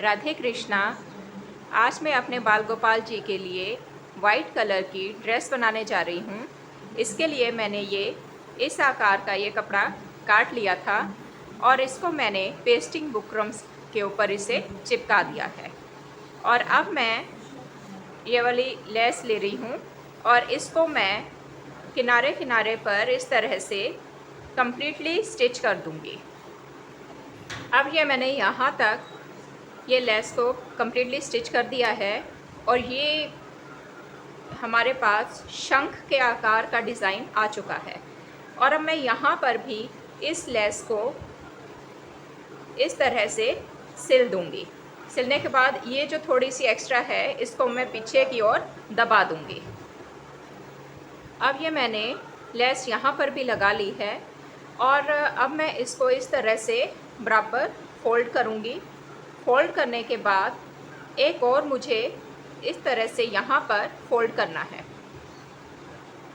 राधे कृष्णा। आज मैं अपने बाल गोपाल जी के लिए वाइट कलर की ड्रेस बनाने जा रही हूँ। इसके लिए मैंने इस आकार का ये कपड़ा काट लिया था और इसको मैंने पेस्टिंग बुकरम्स के ऊपर इसे चिपका दिया है। और अब मैं ये वाली लेस ले रही हूँ और इसको मैं किनारे किनारे पर इस तरह से कंप्लीटली स्टिच कर दूँगी। अब ये मैंने यहाँ तक ये लेस को कम्प्लीटली स्टिच कर दिया है और ये हमारे पास शंख के आकार का डिज़ाइन आ चुका है। और अब मैं यहाँ पर भी इस लेस को इस तरह से सिल दूँगी। सिलने के बाद ये जो थोड़ी सी एक्स्ट्रा है इसको मैं पीछे की ओर दबा दूँगी। अब ये मैंने लेस यहाँ पर भी लगा ली है और अब मैं इसको इस तरह से बराबर फोल्ड करूँगी। फोल्ड करने के बाद एक और मुझे इस तरह से यहाँ पर फोल्ड करना है।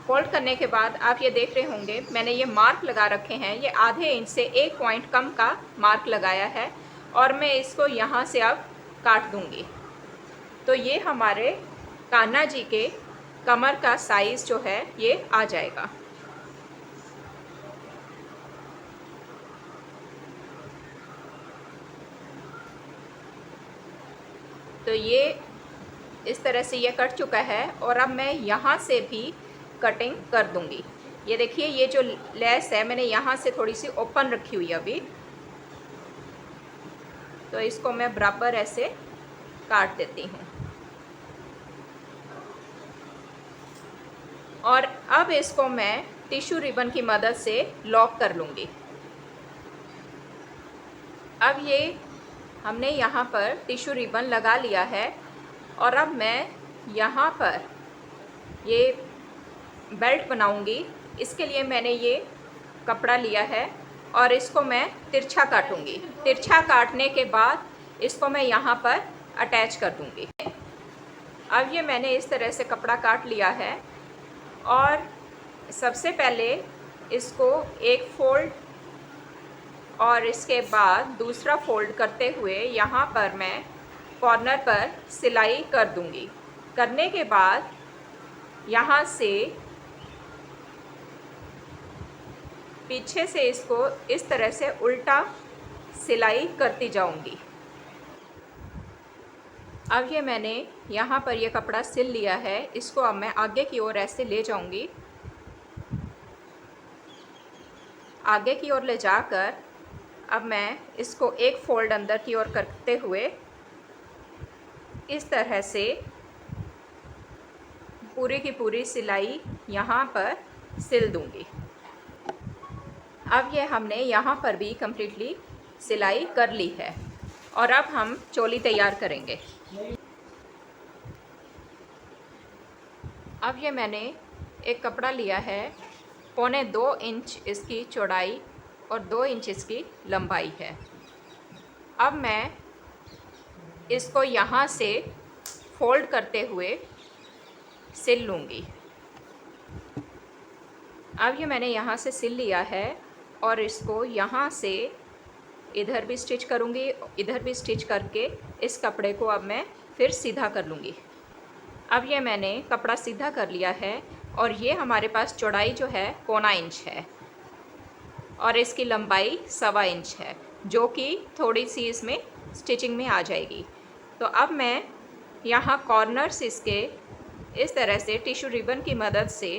फोल्ड करने के बाद आप ये देख रहे होंगे मैंने ये मार्क लगा रखे हैं। ये आधे इंच से 1 पॉइंट कम का मार्क लगाया है और मैं इसको यहाँ से अब काट दूँगी। तो ये हमारे कान्हा जी के कमर का साइज़ जो है ये आ जाएगा। तो ये इस तरह से ये कट चुका है और अब मैं यहाँ से भी कटिंग कर दूँगी। ये देखिए ये जो लेस है मैंने यहाँ से थोड़ी सी ओपन रखी हुई है अभी, तो इसको मैं बराबर ऐसे काट देती हूँ। और अब इसको मैं टिश्यू रिबन की मदद से लॉक कर लूँगी। अब ये हमने यहाँ पर टिश्यू रिबन लगा लिया है और अब मैं यहाँ पर ये बेल्ट बनाऊँगी। इसके लिए मैंने ये कपड़ा लिया है और इसको मैं तिरछा काटूँगी। तिरछा काटने के बाद इसको मैं यहाँ पर अटैच कर दूँगी। अब ये मैंने इस तरह से कपड़ा काट लिया है और सबसे पहले इसको एक फोल्ड और इसके बाद दूसरा फोल्ड करते हुए यहाँ पर मैं कॉर्नर पर सिलाई कर दूँगी। करने के बाद यहाँ से पीछे से इसको इस तरह से उल्टा सिलाई करती जाऊँगी। अब ये मैंने यहाँ पर ये कपड़ा सिल लिया है। इसको अब मैं आगे की ओर ऐसे ले जाऊँगी। आगे की ओर ले जाकर अब मैं इसको एक फोल्ड अंदर की ओर करते हुए इस तरह से पूरी की पूरी सिलाई यहाँ पर सिल दूँगी। अब ये हमने यहाँ पर भी कम्प्लीटली सिलाई कर ली है और अब हम चोली तैयार करेंगे। अब ये मैंने एक कपड़ा लिया है, 1.25 इंच इसकी चौड़ाई और 2 इंच इसकी लंबाई है। अब मैं इसको यहाँ से फोल्ड करते हुए सिल लूँगी। अब ये मैंने यहाँ से सिल लिया है और इसको यहाँ से इधर भी स्टिच करूँगी, इधर भी स्टिच करके इस कपड़े को अब मैं फिर सीधा कर लूँगी। अब ये मैंने कपड़ा सीधा कर लिया है और ये हमारे पास चौड़ाई जो है 1.25 इंच है और इसकी लंबाई 1.25 इंच है, जो कि थोड़ी सी इसमें स्टिचिंग में आ जाएगी। तो अब मैं यहाँ कॉर्नर्स इसके इस तरह से टिश्यू रिबन की मदद से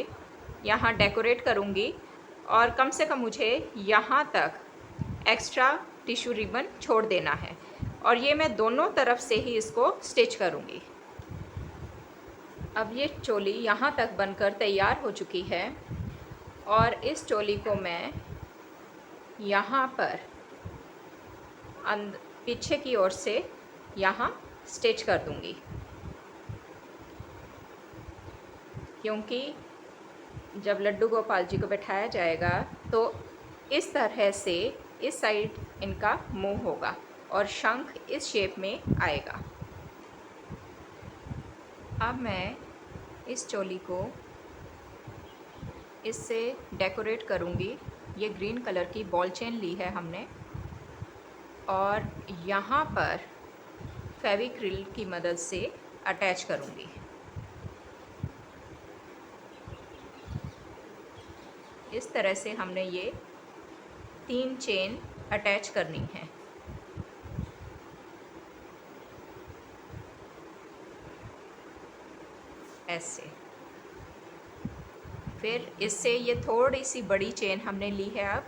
यहाँ डेकोरेट करूँगी और कम से कम मुझे यहाँ तक एक्स्ट्रा टिश्यू रिबन छोड़ देना है और ये मैं दोनों तरफ से ही इसको स्टिच करूँगी। अब ये चोली यहाँ तक बनकर तैयार हो चुकी है और इस चोली को मैं यहाँ पर पीछे की ओर से यहाँ स्टिच कर दूँगी, क्योंकि जब लड्डू गोपाल जी को बैठाया जाएगा तो इस तरह से इस साइड इनका मुंह होगा और शंख इस शेप में आएगा। अब मैं इस चोली को इससे डेकोरेट करूँगी। ये ग्रीन कलर की बॉल चेन ली है हमने और यहाँ पर फेविक्रिल की मदद से अटैच करूँगी। इस तरह से हमने ये 3 चेन अटैच करनी है। ऐसे। फिर इससे ये थोड़ी सी बड़ी चेन हमने ली है, अब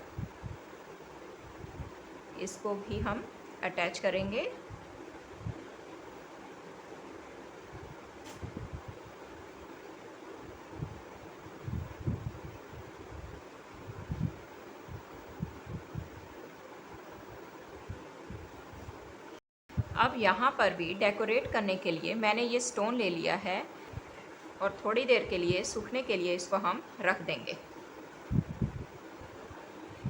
इसको भी हम अटैच करेंगे। अब यहाँ पर भी डेकोरेट करने के लिए मैंने ये स्टोन ले लिया है और थोड़ी देर के लिए सूखने के लिए इसको हम रख देंगे।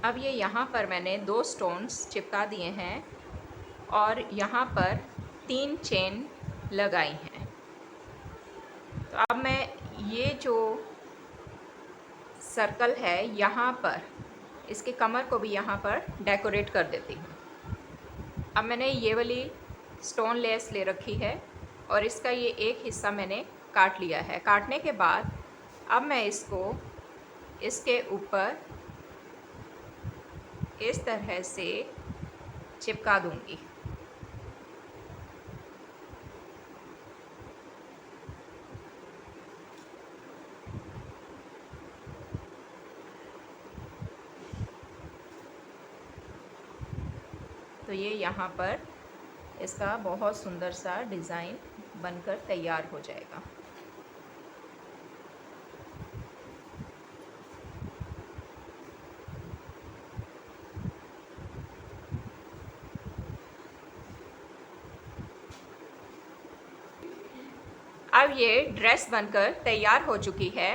अब ये यहाँ पर मैंने 2 स्टोन्स चिपका दिए हैं और यहाँ पर 3 चेन लगाई हैं। तो अब मैं ये जो सर्कल है यहाँ पर, इसके कमर को भी यहाँ पर डेकोरेट कर देती हूँ। अब मैंने ये वाली स्टोन लेस ले रखी है और इसका ये एक हिस्सा मैंने काट लिया है। काटने के बाद अब मैं इसको इसके ऊपर इस तरह से चिपका दूंगी। तो ये यहाँ पर इसका बहुत सुंदर सा डिज़ाइन बनकर तैयार हो जाएगा। अब ये ड्रेस बनकर तैयार हो चुकी है।